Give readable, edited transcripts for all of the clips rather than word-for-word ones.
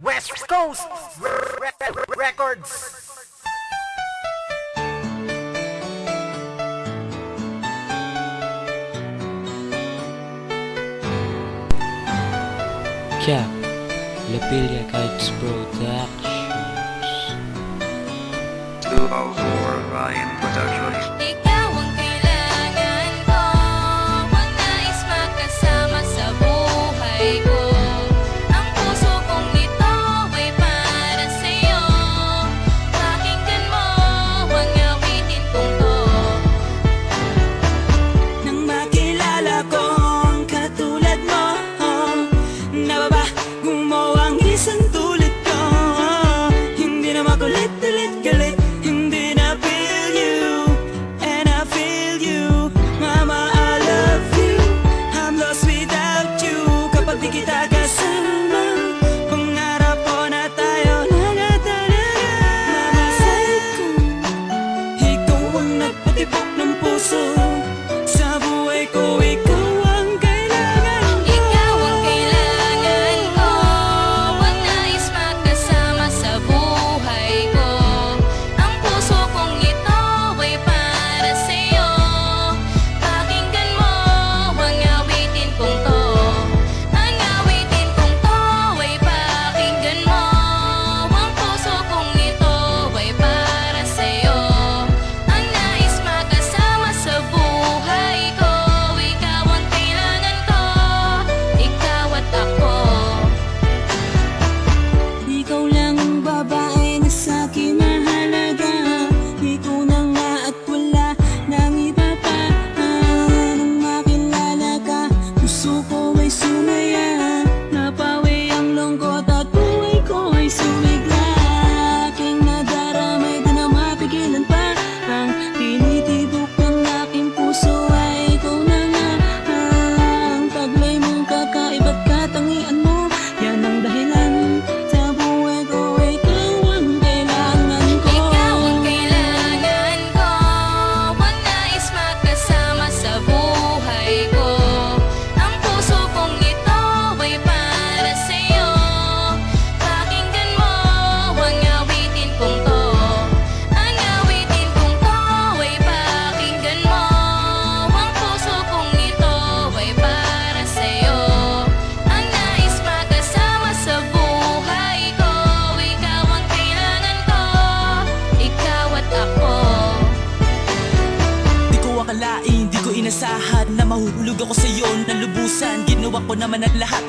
West Coast Records. Cap, Lapilla Kites Productions. 204 Ryan Productions. Ikaw ang kailangan ko, ang nais makasama sa buhay ko. Ang puso kong ito ay para sa'yo. Pakinggan mo ang awitin kong to. Nang makilala ko ang katulad mo, nababago mo ang isang tulad ko. Hindi na makulit-ulit galit, hindi na feel you, and I feel you. Mama, I love you, I'm lost without you. Kapag di kita kasama, pangarap ko na tayo nagatalaga. Mama, say ko, ikaw ang nagpatibok ng puso. Sa buhay ko, ikaw ang kailangan ko. Ikaw ang kailangan ko, ang nais makasama sa buhay ko. Ang puso kong ito ay para sa'yo. Pakinggan mo ang awitin kong to. Ang awitin kong to ay pakinggan mo. Ang puso kong ito ay para sa'yo. Ang nais makasama sa buhay ko. Ikaw ang kailangan ko, ikaw at ako. Ikaw lang ang babae na sa'kin mahalaga. Ikaw na nga at wala nang iba pa. Nung makilala ka, puso ko ay sumaya. Napawi ang lungkot at buhay ko ay sumigla. Aking nadaramay di na mapigilan pa. Ang tinitibok ng aking puso ay ikaw na nga. Ang taglay mong kakaiba't katangian mo, yan ang dahilan. Sa buhay ko, ikaw ang kailangan ko. Ikaw ang kailangan ko, ang nais makasama sa buhay ko. Ang puso kong ito ay para sa'yo. Pakinggan mo ang awitin kong to. Ang awitin kong to ay pakinggan mo. Ang puso kong ito ay para sa'yo. Ang nais makasama sa buhay ko. Ikaw ang kailangan ko, ikaw at ako. Di ko akalain, di ko inasahan na mahuhulog ako sa'yo ng lubusan. Ginawa ko naman ang lahat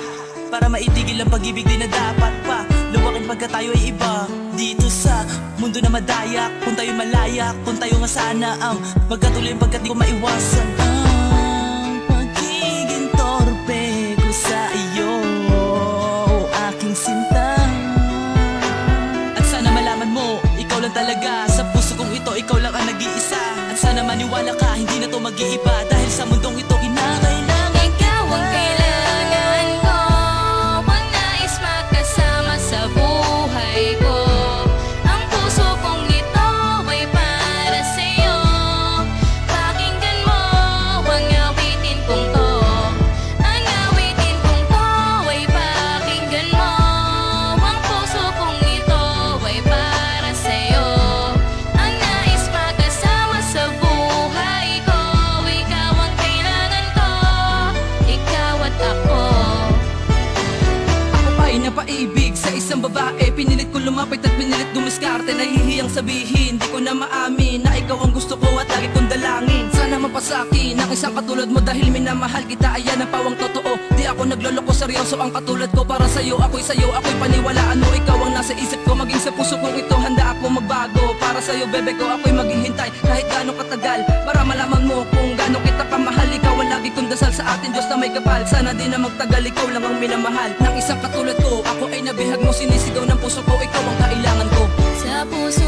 para maitigil ang pag-ibig di na dapat pa luwakin pagka tayo ay iba. Dito sa mundo na madayak, kung tayo malaya, kung tayo nga sana ang magkatuloy pagkat di ko maiwasan. Ang pagiging torpe ko sa iyo, aking sinta. At sana malaman mo, ikaw lang talaga. Sa puso kong ito, ikaw lang ang nag-iisa. At sana maniwala ka, hindi na to mag-iiba. Dahil sa mundong ito, kinakailangan Ikaw ang kailangan ko, ang nais makasama sa buhay ko. Ang puso kong ito ay para sa'yo. Pakinggan mo ang awitin kong to. Ang awitin kong to ay pakinggan mo. Ang puso kong ito ay para sa'yo. Ang nais makasama sa buhay ko. Ikaw ang kailangan ko, ikaw at ako. Ako pa'y napaibig sa isang babae. Pinilit ko lumapit at pinilit dumiskarte. Nahihiyang sabihin, di ko na maamin na ikaw ang gusto ko at lagi kong dalangin. Sana mapasakin ang isang katulad mo dahil minamahal kita. Ayan ang pawang totoo, di ako nagloloko, seryoso ang katulad ko. Para sa'yo, ako'y paniwalaan mo. Ikaw ang nasa isip ko, maging sa puso kong ito. Handa ako magbago, para sa'yo bebe ko ako'y maghihintay kahit gaano katagal. Para malaman mo kung gaano kita kamahal. Ikaw ang lagi kong dasal sa atin, Diyos na may kapal. Sana di na magtagal, ikaw lang ang minamahal. Ng isang katulad ko, ako ay nabihag mo. Sinisigaw ng puso ko, ikaw ang kailangan ko. Sa puso